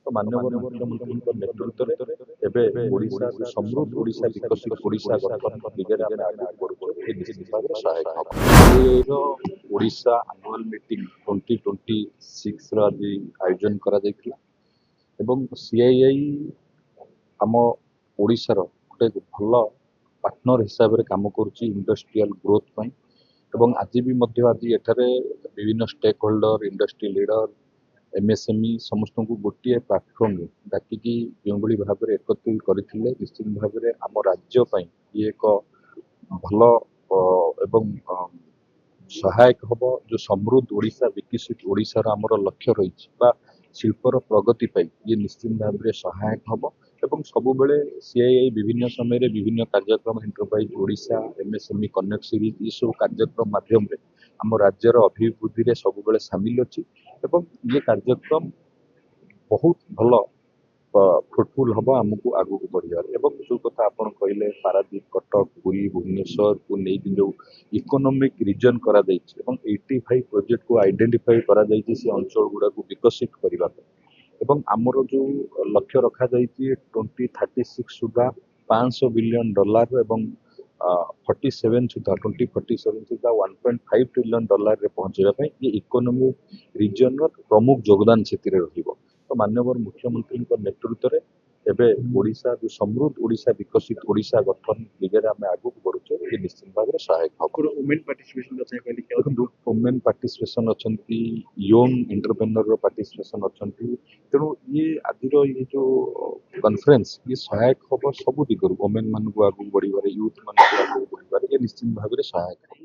तो माननीय मुख्यमंत्री नेतृत्व में ओडिशा समृद्ध ओडिशा विकसित ओडिशा गठन दिगरे आम आगे बढ़ुଛୁ ये निश्चित भाव में सहायक हम ओडिशा एनुअल मीटिंग 2026 आज आयोजन करा जायतिला एवं सीआईआई आम ओडिशार गोटे भल पार्टनर हिसाब से काम करुच्ची इंडस्ट्रियल ग्रोथ ପାଇଁ ଏବଂ ଆଜି ବି ମଧ୍ୟ ଆଜି ଏଠାରେ ବିଭିନ୍ନ stake holder industry leader MSME समस्त को गोटे प्लाटफर्म डाकिकी जो भाव में एकत्रित करते निश्चित भाव में आम राज्य ये एक भल एवं सहायक हम जो समृद्ध ओडिशा विकसित ओडिशार आमर लक्ष्य रही शिल्पर प्रगति ये निश्चित भाव में सहायक हम एवं सबुबले सीआईआई विभिन्न समय विभिन्न कार्यक्रम enterprise Odisha MSME connect series ये सब कार्यक्रम माध्यम आम राज्यर अभिवृद्धि सबुबले सामिल अच्छी एवं ये कार्यक्रम बहुत भल फ्रुटफुल हम आमको आगू बढ़ार एवं जो कथा आप कहले पारादीप कटक पुरी भुवनेश्वर को लेकिन जो इकोनॉमिक रीजन करा 85 प्रोजेक्ट को आइडेंटिफाई करा से अंचल गुड़ा को विकसित करने एवं आमर जो लक्ष्य रखा 2036 सुधा $500 बिलियन एवं 47 सुधा 2047 सुधा $1.5 ट्रिलियन रे पहुंचाई ये इकोनॉमिक रीजन प्रमुख योगदान से तो माननीय मुख्यमंत्री नेतृत्व में एवं ओडिशा जो समृद्ध ओडिशा विकसित ओडिशा गठन दिगरे आम आगे बढ़ुचे ये निश्चित भाव में सहायक हम वुमेन पार्टिसिपेशन अच्छा यंग एंटरप्रेन्योर पार्टिसिपेशन अच्छा तेणु ये आज ये जो कॉन्फ्रेंस ये सहायक हम सब दिगरू वुमेन मान आगे बढ़ यूथ मान आगे बढ़ ये निश्चित भाव में सहायक